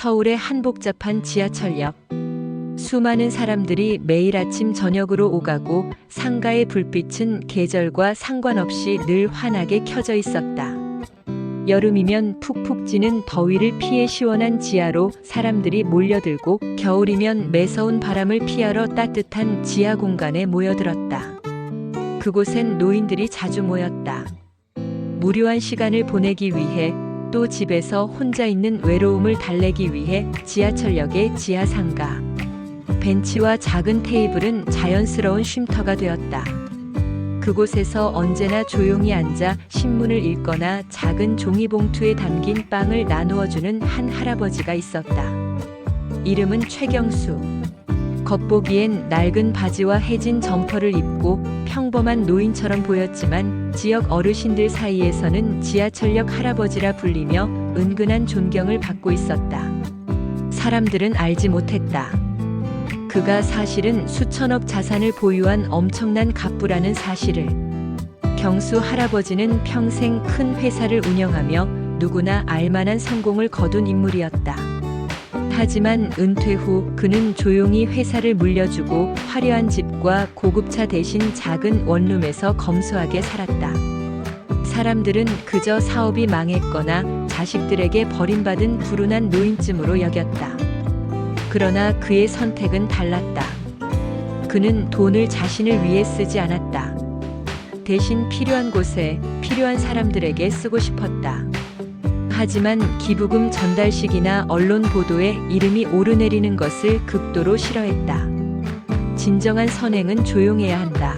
서울의 한 복잡한 지하철역. 수많은 사람들이 매일 아침 저녁으로 오가고 상가의 불빛은 계절과 상관없이 늘 환하게 켜져 있었다. 여름이면 푹푹 찌는 더위를 피해 시원한 지하로 사람들이 몰려들고 겨울이면 매서운 바람을 피하러 따뜻한 지하 공간에 모여들었다. 그곳엔 노인들이 자주 모였다. 무료한 시간을 보내기 위해, 또 집에서 혼자 있는 외로움을 달래기 위해 지하철역의 지하 상가. 벤치와 작은 테이블은 자연스러운 쉼터가 되었다. 그곳에서 언제나 조용히 앉아 신문을 읽거나 작은 종이봉투에 담긴 빵을 나누어주는 한 할아버지가 있었다. 이름은 최경수. 겉보기엔 낡은 바지와 해진 점퍼를 입고 평범한 노인처럼 보였지만 지역 어르신들 사이에서는 지하철역 할아버지라 불리며 은근한 존경을 받고 있었다. 사람들은 알지 못했다. 그가 사실은 수천억 자산을 보유한 엄청난 갑부라는 사실을. 경수 할아버지는 평생 큰 회사를 운영하며 누구나 알만한 성공을 거둔 인물이었다. 하지만 은퇴 후 그는 조용히 회사를 물려주고 화려한 집과 고급차 대신 작은 원룸에서 검소하게 살았다. 사람들은 그저 사업이 망했거나 자식들에게 버림받은 불운한 노인쯤으로 여겼다. 그러나 그의 선택은 달랐다. 그는 돈을 자신을 위해 쓰지 않았다. 대신 필요한 곳에, 필요한 사람들에게 쓰고 싶었다. 하지만 기부금 전달식이나 언론 보도에 이름이 오르내리는 것을 극도로 싫어했다. 진정한 선행은 조용해야 한다.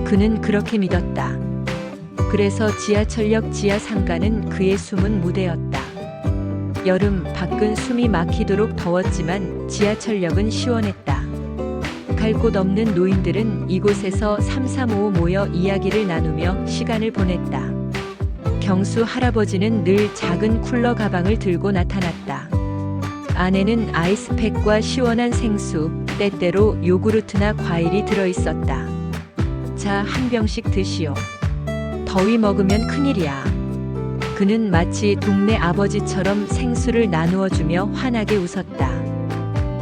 그는 그렇게 믿었다. 그래서 지하철역 지하 상가는 그의 숨은 무대였다. 여름, 밖은 숨이 막히도록 더웠지만 지하철역은 시원했다. 갈 곳 없는 노인들은 이곳에서 삼삼오오 모여 이야기를 나누며 시간을 보냈다. 경수 할아버지는 늘 작은 쿨러 가방을 들고 나타났다. 안에는 아이스팩과 시원한 생수, 때때로 요구르트나 과일이 들어있었다. 자, 한 병씩 드시오. 더위 먹으면 큰일이야. 그는 마치 동네 아버지처럼 생수를 나누어주며 환하게 웃었다.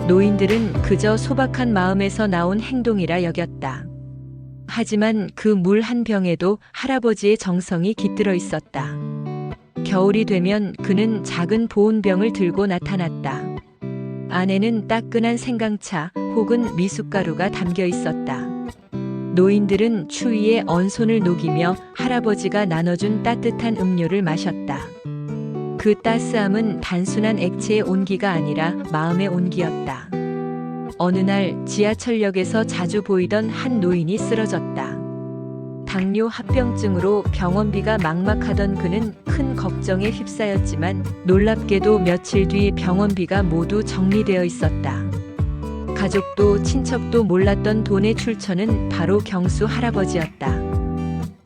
노인들은 그저 소박한 마음에서 나온 행동이라 여겼다. 하지만 그 물 한 병에도 할아버지의 정성이 깃들어 있었다. 겨울이 되면 그는 작은 보온병을 들고 나타났다. 안에는 따끈한 생강차 혹은 미숫가루가 담겨 있었다. 노인들은 추위에 언손을 녹이며 할아버지가 나눠준 따뜻한 음료를 마셨다. 그 따스함은 단순한 액체의 온기가 아니라 마음의 온기였다. 어느 날 지하철역에서 자주 보이던 한 노인이 쓰러졌다. 당뇨 합병증으로 병원비가 막막하던 그는 큰 걱정에 휩싸였지만 놀랍게도 며칠 뒤 병원비가 모두 정리되어 있었다. 가족도 친척도 몰랐던 돈의 출처는 바로 경수 할아버지였다.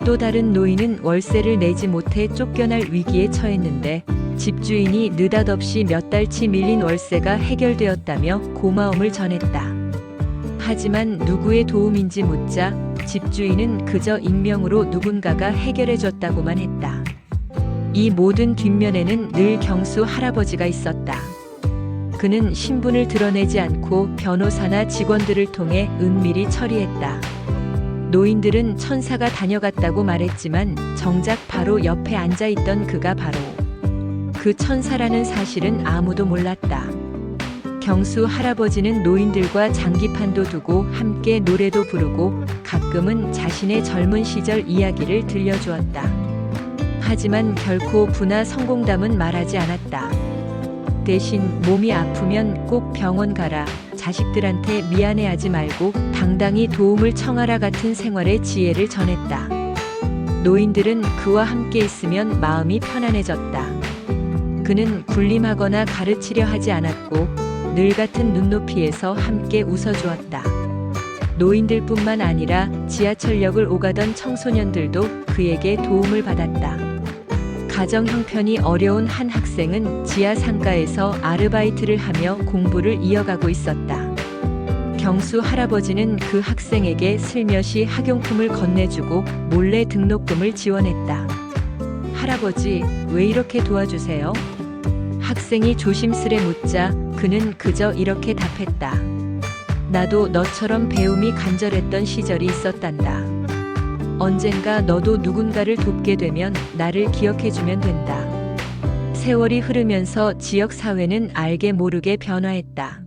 또 다른 노인은 월세를 내지 못해 쫓겨날 위기에 처했는데 집주인이 느닷없이 몇 달치 밀린 월세가 해결되었다며 고마움을 전했다. 하지만 누구의 도움인지 묻자 집주인은 그저 익명으로 누군가가 해결해줬다고만 했다. 이 모든 뒷면에는 늘 경수 할아버지가 있었다. 그는 신분을 드러내지 않고 변호사나 직원들을 통해 은밀히 처리했다. 노인들은 천사가 다녀갔다고 말했지만 정작 바로 옆에 앉아있던 그가 바로 그 천사라는 사실은 아무도 몰랐다. 경수 할아버지는 노인들과 장기판도 두고 함께 노래도 부르고 가끔은 자신의 젊은 시절 이야기를 들려주었다. 하지만 결코 부나 성공담은 말하지 않았다. 대신 몸이 아프면 꼭 병원 가라, 자식들한테 미안해하지 말고 당당히 도움을 청하라 같은 생활의 지혜를 전했다. 노인들은 그와 함께 있으면 마음이 편안해졌다. 그는 군림하거나 가르치려 하지 않았고 늘 같은 눈높이에서 함께 웃어주었다. 노인들뿐만 아니라 지하철역을 오가던 청소년들도 그에게 도움을 받았다. 가정 형편이 어려운 한 학생은 지하 상가에서 아르바이트를 하며 공부를 이어가고 있었다. 경수 할아버지는 그 학생에게 슬며시 학용품을 건네주고 몰래 등록금을 지원했다. 할아버지, 왜 이렇게 도와주세요? 학생이 조심스레 묻자 그는 그저 이렇게 답했다. 나도 너처럼 배움이 간절했던 시절이 있었단다. 언젠가 너도 누군가를 돕게 되면 나를 기억해주면 된다. 세월이 흐르면서 지역사회는 알게 모르게 변화했다.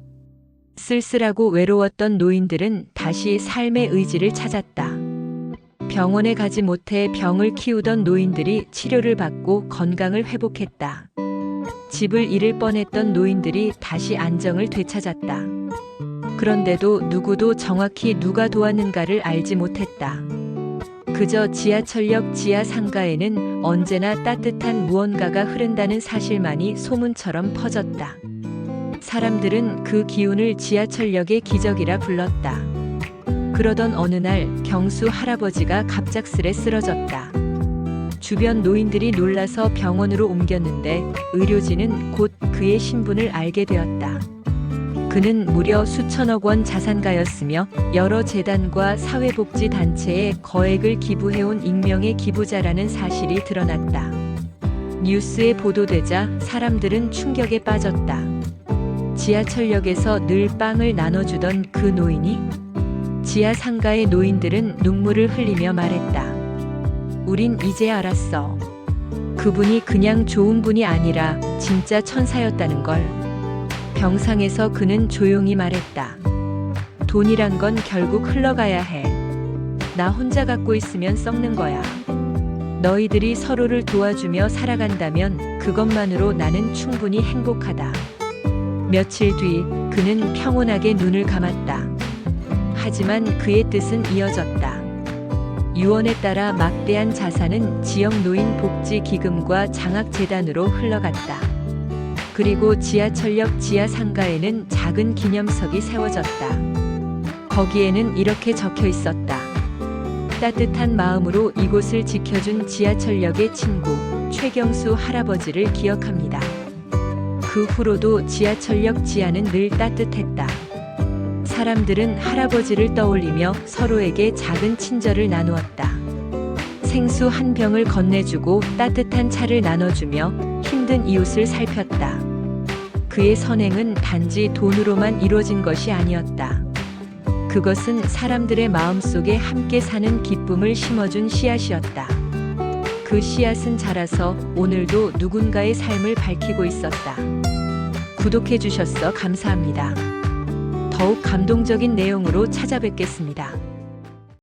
쓸쓸하고 외로웠던 노인들은 다시 삶의 의지를 찾았다. 병원에 가지 못해 병을 키우던 노인들이 치료를 받고 건강을 회복했다. 집을 잃을 뻔했던 노인들이 다시 안정을 되찾았다. 그런데도 누구도 정확히 누가 도왔는가를 알지 못했다. 그저 지하철역 지하 상가에는 언제나 따뜻한 무언가가 흐른다는 사실만이 소문처럼 퍼졌다. 사람들은 그 기운을 지하철역의 기적이라 불렀다. 그러던 어느 날 경수 할아버지가 갑작스레 쓰러졌다. 주변 노인들이 놀라서 병원으로 옮겼는데 의료진은 곧 그의 신분을 알게 되었다. 그는 무려 수천억 원 자산가였으며 여러 재단과 사회복지단체에 거액을 기부해온 익명의 기부자라는 사실이 드러났다. 뉴스에 보도되자 사람들은 충격에 빠졌다. 지하철역에서 늘 빵을 나눠주던 그 노인이? 지하 상가의 노인들은 눈물을 흘리며 말했다. 우린 이제 알았어. 그분이 그냥 좋은 분이 아니라 진짜 천사였다는 걸. 병상에서 그는 조용히 말했다. 돈이란 건 결국 흘러가야 해. 나 혼자 갖고 있으면 썩는 거야. 너희들이 서로를 도와주며 살아간다면 그것만으로 나는 충분히 행복하다. 며칠 뒤 그는 평온하게 눈을 감았다. 하지만 그의 뜻은 이어졌다. 유언에 따라 막대한 자산은 지역 노인 복지 기금과 장학재단으로 흘러갔다. 그리고 지하철역 지하 상가에는 작은 기념석이 세워졌다. 거기에는 이렇게 적혀 있었다. 따뜻한 마음으로 이곳을 지켜준 지하철역의 친구 최경수 할아버지를 기억합니다. 그 후로도 지하철역 지하는 늘 따뜻했다. 사람들은 할아버지를 떠올리며 서로에게 작은 친절을 나누었다. 생수 한 병을 건네주고 따뜻한 차를 나눠주며 힘든 이웃을 살폈다. 그의 선행은 단지 돈으로만 이루어진 것이 아니었다. 그것은 사람들의 마음속에 함께 사는 기쁨을 심어준 씨앗이었다. 그 씨앗은 자라서 오늘도 누군가의 삶을 밝히고 있었다. 구독해 주셔서 감사합니다. 더욱 감동적인 내용으로 찾아뵙겠습니다.